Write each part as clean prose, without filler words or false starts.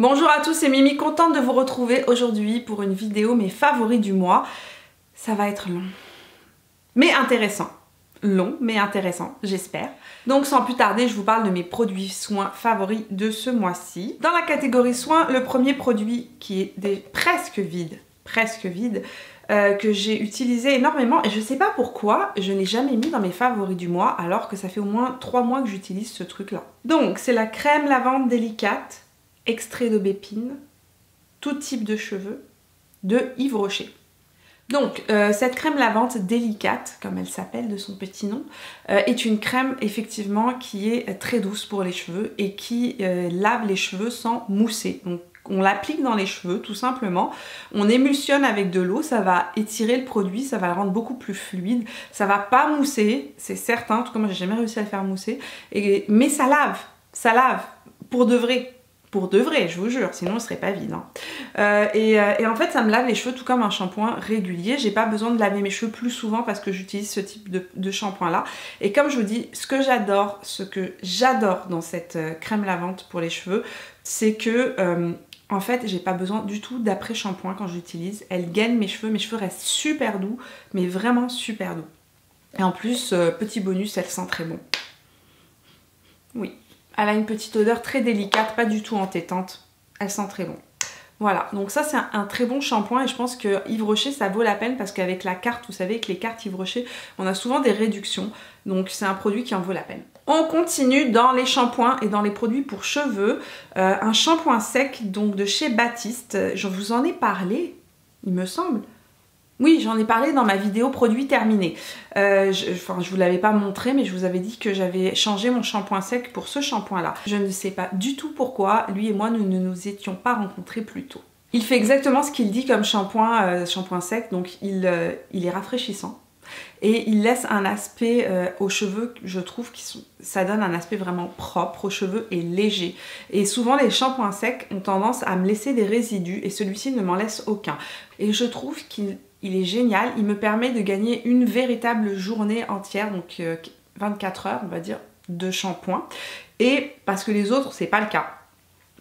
Bonjour à tous, c'est Mimi, contente de vous retrouver aujourd'hui pour une vidéo mes favoris du mois. Ça va être long, mais intéressant. Long, mais intéressant, j'espère. Donc sans plus tarder, je vous parle de mes produits soins favoris de ce mois-ci. Dans la catégorie soins, le premier produit qui est presque vide, que j'ai utilisé énormément et je sais pas pourquoi je n'ai jamais mis dans mes favoris du mois alors que ça fait au moins 3 mois que j'utilise ce truc là. Donc c'est la crème lavande délicate, extrait d'aubépine, tout type de cheveux, de Yves Rocher. Donc cette crème lavande délicate, comme elle s'appelle de son petit nom, est une crème effectivement qui est très douce pour les cheveux et qui lave les cheveux sans mousser. Donc on l'applique dans les cheveux tout simplement, on émulsionne avec de l'eau, ça va étirer le produit, ça va le rendre beaucoup plus fluide, ça va pas mousser, c'est certain, en tout cas moi j'ai jamais réussi à le faire mousser, mais ça lave, pour de vrai. Pour de vrai, je vous jure, sinon il serait pas vide. Hein. Et en fait, ça me lave les cheveux tout comme un shampoing régulier. J'ai pas besoin de laver mes cheveux plus souvent parce que j'utilise ce type de shampoing là. Et comme je vous dis, ce que j'adore dans cette crème lavante pour les cheveux, c'est que en fait, j'ai pas besoin du tout d'après-shampoing quand j'utilise. Elle gaine mes cheveux restent super doux, mais vraiment super doux. Et en plus, petit bonus, elle sent très bon. Oui. Elle a une petite odeur très délicate, pas du tout entêtante. Elle sent très bon. Voilà, donc ça c'est un très bon shampoing et je pense que Yves Rocher ça vaut la peine parce qu'avec la carte, vous savez, avec les cartes Yves Rocher, on a souvent des réductions. Donc c'est un produit qui en vaut la peine. On continue dans les shampoings et dans les produits pour cheveux. Un shampoing sec donc de chez Baptiste. Je vous en ai parlé, il me semble. Oui, j'en ai parlé dans ma vidéo produit terminé. Je vous l'avais pas montré, mais je vous avais dit que j'avais changé mon shampoing sec pour ce shampoing-là. Je ne sais pas du tout pourquoi, lui et moi, nous ne nous étions pas rencontrés plus tôt. Il fait exactement ce qu'il dit comme shampoing sec, donc il est rafraîchissant. Et il laisse un aspect aux cheveux, je trouve, ça donne un aspect vraiment propre aux cheveux et léger. Et souvent les shampoings secs ont tendance à me laisser des résidus et celui-ci ne m'en laisse aucun. Et je trouve qu'il est génial, il me permet de gagner une véritable journée entière, donc 24 heures on va dire, de shampoing. Et parce que les autres c'est pas le cas.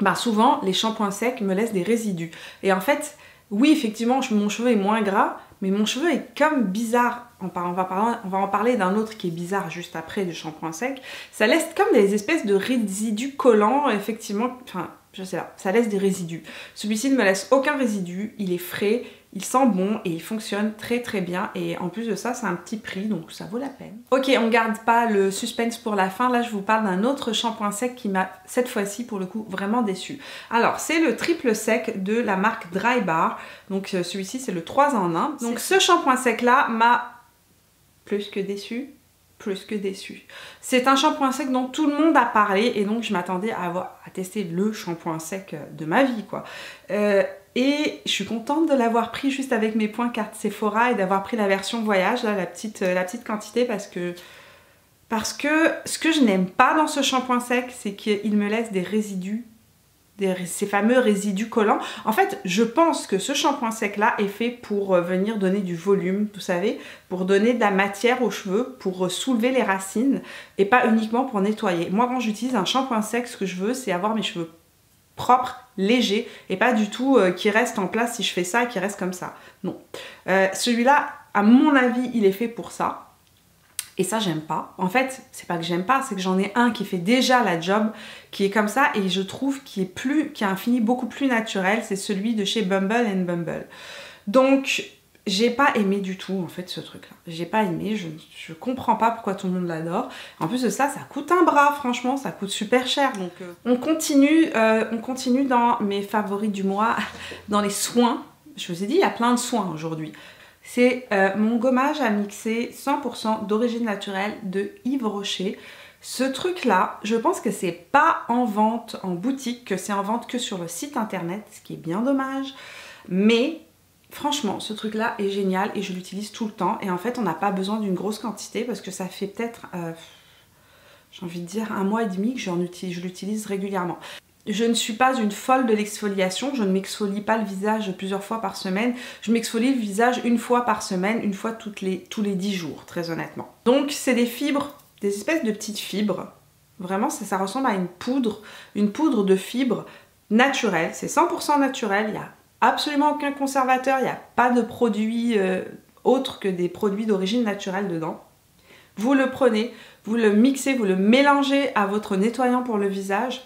Ben, souvent les shampoings secs me laissent des résidus. Et en fait, oui effectivement mon cheveu est moins gras, mais mon cheveu est comme bizarre. On va en parler d'un autre qui est bizarre juste après du shampoing sec. Ça laisse comme des espèces de résidus collants, effectivement, enfin je sais pas, ça laisse des résidus. Celui-ci ne me laisse aucun résidu, il est frais, il sent bon et il fonctionne très très bien. Et en plus de ça, c'est un petit prix, donc ça vaut la peine. Ok, on garde pas le suspense pour la fin. Là, je vous parle d'un autre shampoing sec qui m'a, cette fois-ci, pour le coup, vraiment déçu. Alors, c'est le triple sec de la marque Drybar. Donc, celui-ci, c'est le 3 en 1. Donc, ce shampoing sec-là m'a plus que déçu. C'est un shampoing sec dont tout le monde a parlé et donc je m'attendais à tester le shampoing sec de ma vie, quoi. Et je suis contente de l'avoir pris juste avec mes points carte Sephora et d'avoir pris la version voyage, là, la petite quantité, parce que ce que je n'aime pas dans ce shampoing sec, c'est qu'il me laisse des résidus, ces fameux résidus collants. En fait, je pense que ce shampoing sec là est fait pour venir donner du volume, vous savez, pour donner de la matière aux cheveux, pour soulever les racines et pas uniquement pour nettoyer. Moi, quand j'utilise un shampoing sec, ce que je veux, c'est avoir mes cheveux propres, légers et pas du tout qui restent en place si je fais ça et qui restent comme ça. Non. Celui-là, à mon avis, il est fait pour ça. Et ça, j'aime pas. En fait, c'est pas que j'aime pas, c'est que j'en ai un qui fait déjà la job, qui est comme ça, et je trouve qui a un fini beaucoup plus naturel. C'est celui de chez Bumble & Bumble. Donc, j'ai pas aimé du tout, en fait, ce truc-là. J'ai pas aimé, je comprends pas pourquoi tout le monde l'adore. En plus de ça, ça coûte un bras, franchement, ça coûte super cher. Donc, on continue dans mes favoris du mois, dans les soins. Je vous ai dit, il y a plein de soins aujourd'hui. C'est mon gommage à mixer 100% d'origine naturelle de Yves Rocher. Ce truc là, je pense que c'est pas en vente en boutique, que c'est en vente que sur le site internet, ce qui est bien dommage. Mais franchement, ce truc là est génial et je l'utilise tout le temps. Et en fait, on n'a pas besoin d'une grosse quantité parce que ça fait peut-être, j'ai envie de dire, 1 mois et demi que je l'utilise régulièrement. Je ne suis pas une folle de l'exfoliation, je ne m'exfolie pas le visage plusieurs fois par semaine, je m'exfolie le visage une fois par semaine, une fois tous les 10 jours, très honnêtement. Donc c'est des fibres, des espèces de petites fibres, vraiment ça ressemble à une poudre de fibres naturel, c'est 100% naturel, il n'y a absolument aucun conservateur, il n'y a pas de produits autres que des produits d'origine naturelle dedans. Vous le prenez, vous le mixez, vous le mélangez à votre nettoyant pour le visage.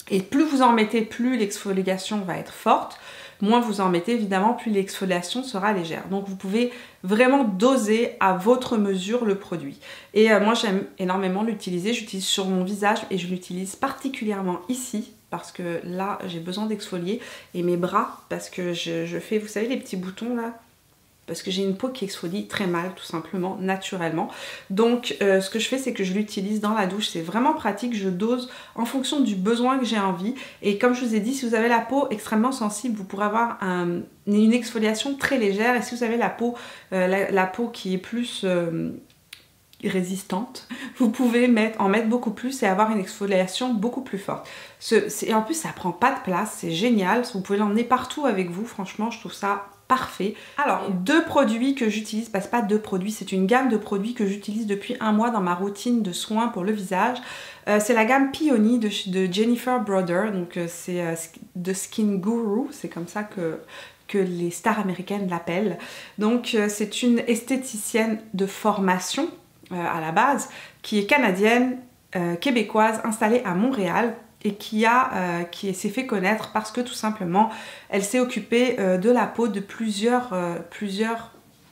Et plus vous en mettez, plus l'exfoliation va être forte. Moins vous en mettez, évidemment, plus l'exfoliation sera légère. Donc vous pouvez vraiment doser à votre mesure le produit. Et moi j'aime énormément l'utiliser. J'utilise sur mon visage et je l'utilise particulièrement ici. Parce que là j'ai besoin d'exfolier. Et mes bras, parce que je fais, vous savez les petits boutons là, parce que j'ai une peau qui exfolie très mal, tout simplement, naturellement. Donc ce que je fais, c'est que je l'utilise dans la douche. C'est vraiment pratique, je dose en fonction du besoin que j'ai envie. Et comme je vous ai dit, si vous avez la peau extrêmement sensible, vous pourrez avoir une exfoliation très légère. Et si vous avez la peau, la peau qui est plus résistante, vous pouvez en mettre beaucoup plus et avoir une exfoliation beaucoup plus forte. Et en plus, ça prend pas de place, c'est génial. Vous pouvez l'emmener partout avec vous, franchement, je trouve ça parfait. Alors, deux produits que j'utilise, c'est pas deux produits, c'est une gamme de produits que j'utilise depuis un mois dans ma routine de soins pour le visage. C'est la gamme Peony de Jennifer Broder, donc c'est de Skin Guru, c'est comme ça que les stars américaines l'appellent. Donc c'est une esthéticienne de formation à la base, qui est canadienne, québécoise, installée à Montréal, et qui s'est fait connaître parce que tout simplement elle s'est occupée de la peau de plusieurs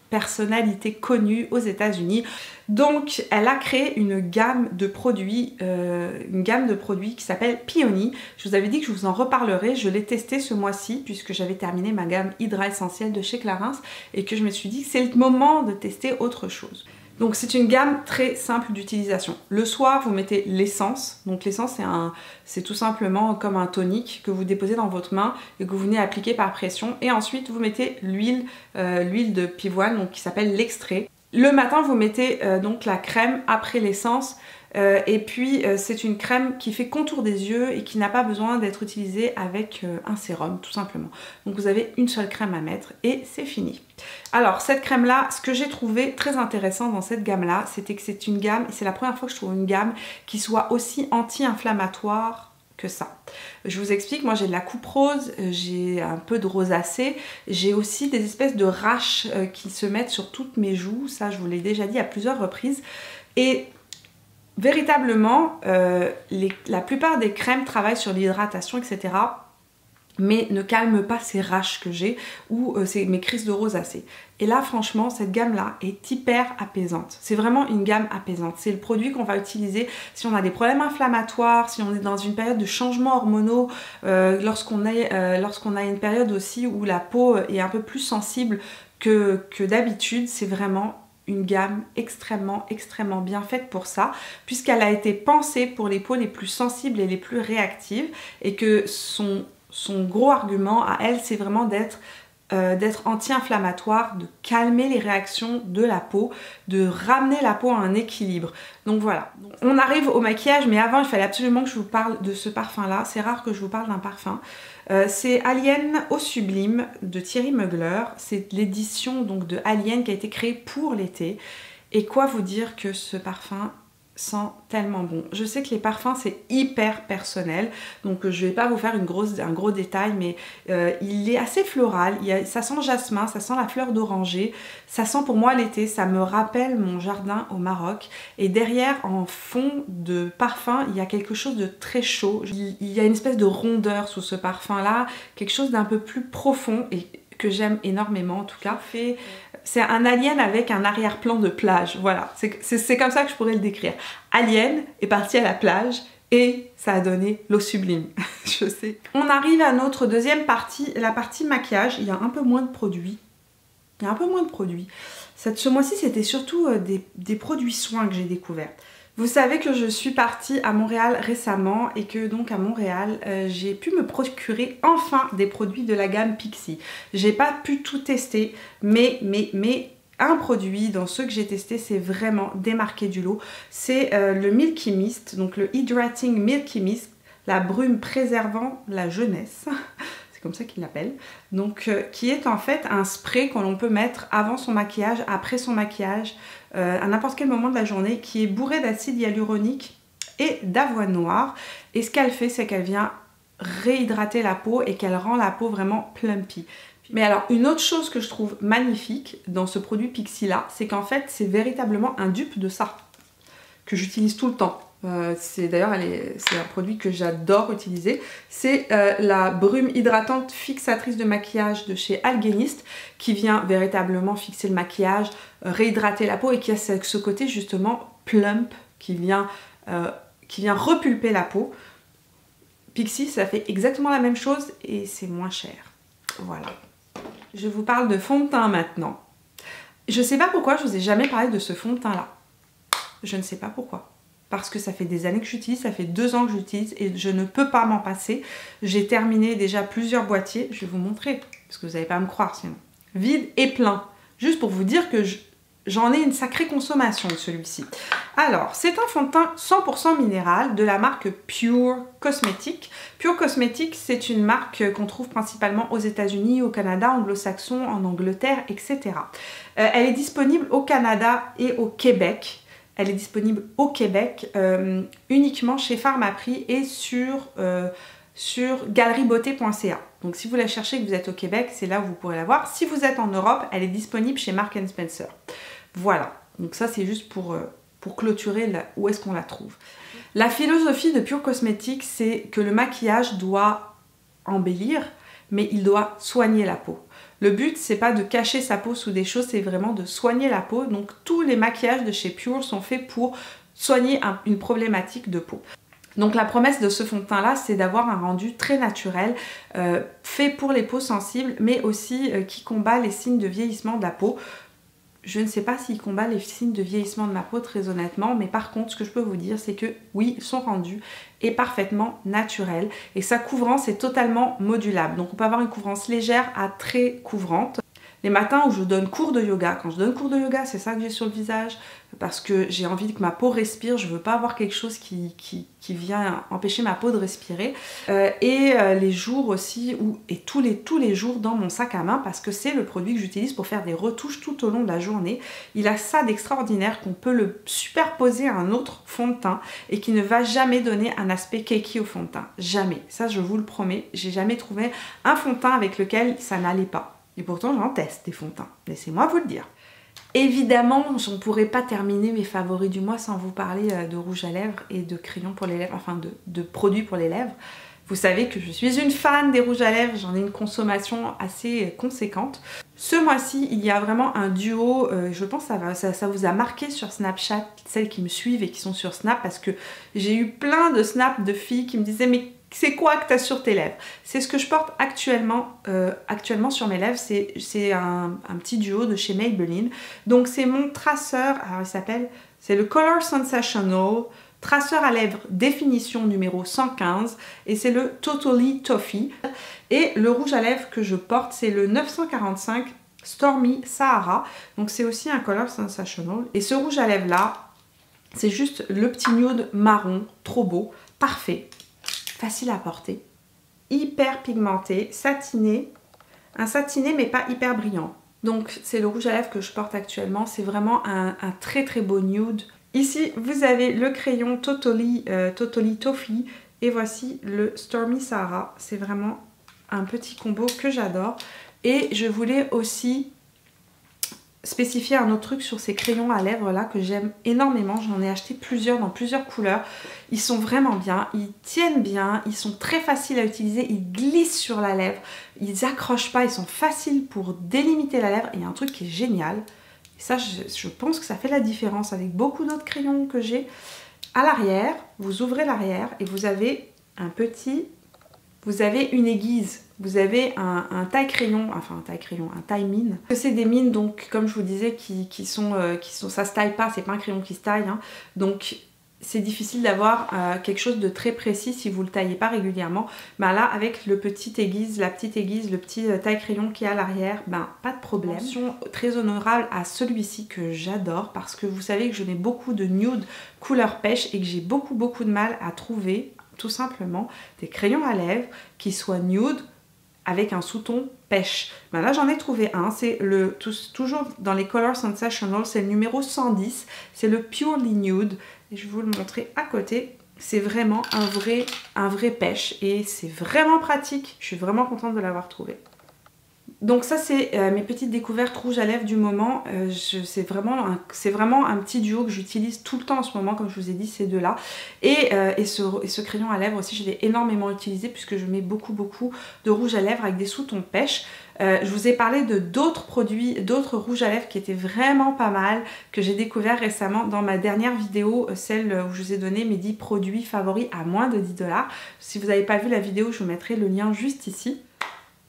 personnalités connues aux États-Unis. Donc elle a créé une gamme de produits qui s'appelle Peony. Je vous avais dit que je vous en reparlerai, je l'ai testé ce mois-ci puisque j'avais terminé ma gamme Hydra Essentielle de chez Clarins et que je me suis dit que c'est le moment de tester autre chose. Donc c'est une gamme très simple d'utilisation. Le soir, vous mettez l'essence. Donc l'essence, c'est tout simplement comme un tonique que vous déposez dans votre main et que vous venez appliquer par pression. Et ensuite, vous mettez l'huile de pivoine, donc, qui s'appelle l'extrait. Le matin, vous mettez donc la crème après l'essence. Et puis c'est une crème qui fait contour des yeux et qui n'a pas besoin d'être utilisée avec un sérum tout simplement. Donc vous avez une seule crème à mettre et c'est fini. Alors cette crème là, ce que j'ai trouvé très intéressant dans cette gamme là, c'était que c'est une gamme, et c'est la première fois que je trouve une gamme qui soit aussi anti-inflammatoire que ça. Je vous explique, moi j'ai de la coupe rose, j'ai un peu de rosacée, j'ai aussi des espèces de raches qui se mettent sur toutes mes joues, ça je vous l'ai déjà dit à plusieurs reprises. Et véritablement, la plupart des crèmes travaillent sur l'hydratation, etc. mais ne calment pas ces raches que j'ai ou mes crises de rosacée. Et là, franchement, cette gamme-là est hyper apaisante. C'est vraiment une gamme apaisante. C'est le produit qu'on va utiliser si on a des problèmes inflammatoires, si on est dans une période de changements hormonaux, lorsqu'on a une période aussi où la peau est un peu plus sensible que d'habitude. C'est vraiment une gamme extrêmement bien faite pour ça, puisqu'elle a été pensée pour les peaux les plus sensibles et les plus réactives, et que son gros argument à elle, c'est vraiment d'être anti-inflammatoire, de calmer les réactions de la peau, de ramener la peau à un équilibre. Donc voilà, on arrive au maquillage, mais avant il fallait absolument que je vous parle de ce parfum là. C'est rare que je vous parle d'un parfum. C'est Alien Eau Sublime de Thierry Mugler. C'est l'édition donc de Alien qui a été créée pour l'été. Et quoi vous dire que ce parfum sent tellement bon. Je sais que les parfums c'est hyper personnel, donc je vais pas vous faire un gros détail, mais il est assez floral, ça sent le jasmin, ça sent la fleur d'oranger, ça sent pour moi l'été, ça me rappelle mon jardin au Maroc, et derrière en fond de parfum il y a quelque chose de très chaud, il y a une espèce de rondeur sous ce parfum là, quelque chose d'un peu plus profond et que j'aime énormément en tout cas. C'est un alien avec un arrière-plan de plage, voilà, c'est comme ça que je pourrais le décrire. Alien est parti à la plage et ça a donné l'eau sublime, je sais. On arrive à notre deuxième partie, la partie maquillage. Il y a un peu moins de produits. Ce mois-ci, c'était surtout des produits soins que j'ai découverts. Vous savez que je suis partie à Montréal récemment et que donc à Montréal, j'ai pu me procurer enfin des produits de la gamme Pixi. J'ai pas pu tout tester, mais un produit dans ceux que j'ai testé, c'est vraiment démarqué du lot. C'est le Milky Mist, donc le Hydrating Milky Mist, la brume préservant la jeunesse. C'est comme ça qu'il l'appelle. Donc qui est en fait un spray que l'on peut mettre avant son maquillage, après son maquillage, à n'importe quel moment de la journée, qui est bourré d'acide hyaluronique et d'avoine noire. Et ce qu'elle fait, c'est qu'elle vient réhydrater la peau et qu'elle rend la peau vraiment plumpy. Mais alors une autre chose que je trouve magnifique dans ce produit Pixi là, c'est qu'en fait c'est véritablement un dupe de ça, que j'utilise tout le temps. D'ailleurs c'est un produit que j'adore utiliser. C'est la brume hydratante fixatrice de maquillage de chez Algenist, qui vient véritablement fixer le maquillage, réhydrater la peau et qui a ce côté justement plump qui vient repulper la peau. Pixi, ça fait exactement la même chose et c'est moins cher. Voilà. Je vous parle de fond de teint maintenant. Je sais pas pourquoi je vous ai jamais parlé de ce fond de teint là. Je ne sais pas pourquoi. Parce que ça fait des années que j'utilise, ça fait 2 ans que j'utilise et je ne peux pas m'en passer. J'ai terminé déjà plusieurs boîtiers. Je vais vous montrer, parce que vous n'allez pas me croire sinon. Vide et plein. Juste pour vous dire que j'en ai une sacrée consommation de celui-ci. Alors, c'est un fond de teint 100% minéral de la marque Pure Cosmetics. Pure Cosmetics, c'est une marque qu'on trouve principalement aux États-Unis, au Canada, anglo-saxon, en Angleterre, etc. Elle est disponible au Canada et au Québec. Elle est disponible au Québec uniquement chez Pharmaprix et sur galerieboté.ca. Donc si vous la cherchez et que vous êtes au Québec, c'est là où vous pourrez la voir. Si vous êtes en Europe, elle est disponible chez Marks & Spencer. Voilà, donc ça c'est juste pour clôturer où est-ce qu'on la trouve. La philosophie de Pure Cosmetics, c'est que le maquillage doit embellir, mais il doit soigner la peau. Le but, c'est pas de cacher sa peau sous des choses, c'est vraiment de soigner la peau. Donc tous les maquillages de chez Pure sont faits pour soigner une problématique de peau. Donc la promesse de ce fond de teint là, c'est d'avoir un rendu très naturel, fait pour les peaux sensibles, mais aussi qui combat les signes de vieillissement de la peau. Je ne sais pas s'il combat les signes de vieillissement de ma peau très honnêtement, mais par contre ce que je peux vous dire c'est que oui, son rendu est parfaitement naturel et sa couvrance est totalement modulable. Donc on peut avoir une couvrance légère à très couvrante. Les matins où je donne cours de yoga, quand je donne cours de yoga, c'est ça que j'ai sur le visage, parce que j'ai envie que ma peau respire, je veux pas avoir quelque chose qui vient empêcher ma peau de respirer. Les jours aussi, et tous les jours dans mon sac à main, parce que c'est le produit que j'utilise pour faire des retouches tout au long de la journée. Il a ça d'extraordinaire qu'on peut le superposer à un autre fond de teint et qui ne va jamais donner un aspect cakey au fond de teint. Jamais. Ça, je vous le promets, j'ai jamais trouvé un fond de teint avec lequel ça n'allait pas. Et pourtant, j'en teste des fonds de teint. Laissez-moi vous le dire. Évidemment, je ne pourrais pas terminer mes favoris du mois sans vous parler de rouge à lèvres et de crayons pour les lèvres, enfin de produits pour les lèvres. Vous savez que je suis une fan des rouges à lèvres, j'en ai une consommation assez conséquente. Ce mois-ci, il y a vraiment un duo, je pense que ça vous a marqué sur Snapchat, celles qui me suivent et qui sont sur Snap, parce que j'ai eu plein de snaps de filles qui me disaient « mais c'est quoi que tu as sur tes lèvres ?» C'est ce que je porte actuellement sur mes lèvres, c'est un petit duo de chez Maybelline. Donc c'est mon traceur, alors il s'appelle, c'est le Color Sensational traceur à lèvres définition numéro 115 et c'est le Totally Toffee. Et le rouge à lèvres que je porte, c'est le 945 Stormy Sahara. Donc c'est aussi un Color Sensational. Et ce rouge à lèvres là, c'est juste le petit nude marron, trop beau, parfait. Facile à porter, hyper pigmenté, satiné, un satiné mais pas hyper brillant. Donc c'est le rouge à lèvres que je porte actuellement, c'est vraiment un très très beau nude. Ici vous avez le crayon Totally Toffee et voici le Stormy Sahara, c'est vraiment un petit combo que j'adore. Et je voulais aussi spécifier un autre truc sur ces crayons à lèvres là que j'aime énormément. J'en ai acheté plusieurs dans plusieurs couleurs. Ils sont vraiment bien, ils tiennent bien, ils sont très faciles à utiliser, ils glissent sur la lèvre, ils accrochent pas, ils sont faciles pour délimiter la lèvre. Et il y a un truc qui est génial, et ça je pense que ça fait la différence avec beaucoup d'autres crayons que j'ai. À l'arrière, vous ouvrez l'arrière et vous avez une aiguise. Vous avez un taille-crayon, enfin un taille-crayon, un taille-mine. C'est des mines, donc comme je vous disais, ça se taille pas, c'est pas un crayon qui se taille. Hein. Donc c'est difficile d'avoir quelque chose de très précis si vous le taillez pas régulièrement. Ben là, avec la petite aiguise, le petit taille-crayon qui est à l'arrière, ben pas de problème. Mention très honorable à celui-ci que j'adore parce que vous savez que je mets beaucoup de nude couleur pêche et que j'ai beaucoup de mal à trouver tout simplement des crayons à lèvres qui soient nude avec un sous-ton pêche. Ben là j'en ai trouvé un, c'est toujours dans les Color Sensational, c'est le numéro 110, c'est le Purely Nude et je vais vous le montrer à côté. C'est vraiment un vrai pêche et c'est vraiment pratique. Je suis vraiment contente de l'avoir trouvé. Donc ça c'est mes petites découvertes rouges à lèvres du moment. C'est vraiment un petit duo que j'utilise tout le temps en ce moment, comme je vous ai dit, ces deux-là. Et ce crayon à lèvres aussi, je l'ai énormément utilisé puisque je mets beaucoup de rouge à lèvres avec des sous-tons pêche. Je vous ai parlé de d'autres produits, d'autres rouges à lèvres qui étaient vraiment pas mal, que j'ai découvert récemment dans ma dernière vidéo, celle où je vous ai donné mes 10 produits favoris à moins de 10 $. Si vous n'avez pas vu la vidéo, je vous mettrai le lien juste ici.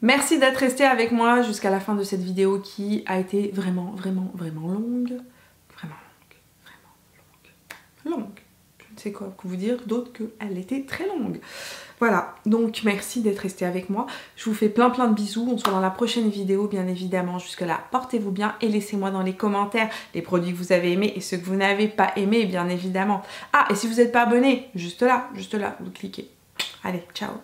Merci d'être resté avec moi jusqu'à la fin de cette vidéo qui a été vraiment longue. Longue. Je ne sais quoi vous dire d'autre qu'elle était très longue. Voilà, donc merci d'être resté avec moi. Je vous fais plein de bisous. On se voit dans la prochaine vidéo, bien évidemment. Jusque là, portez-vous bien et laissez-moi dans les commentaires les produits que vous avez aimés et ceux que vous n'avez pas aimés, bien évidemment. Ah, et si vous n'êtes pas abonné, juste là, vous cliquez. Allez, ciao.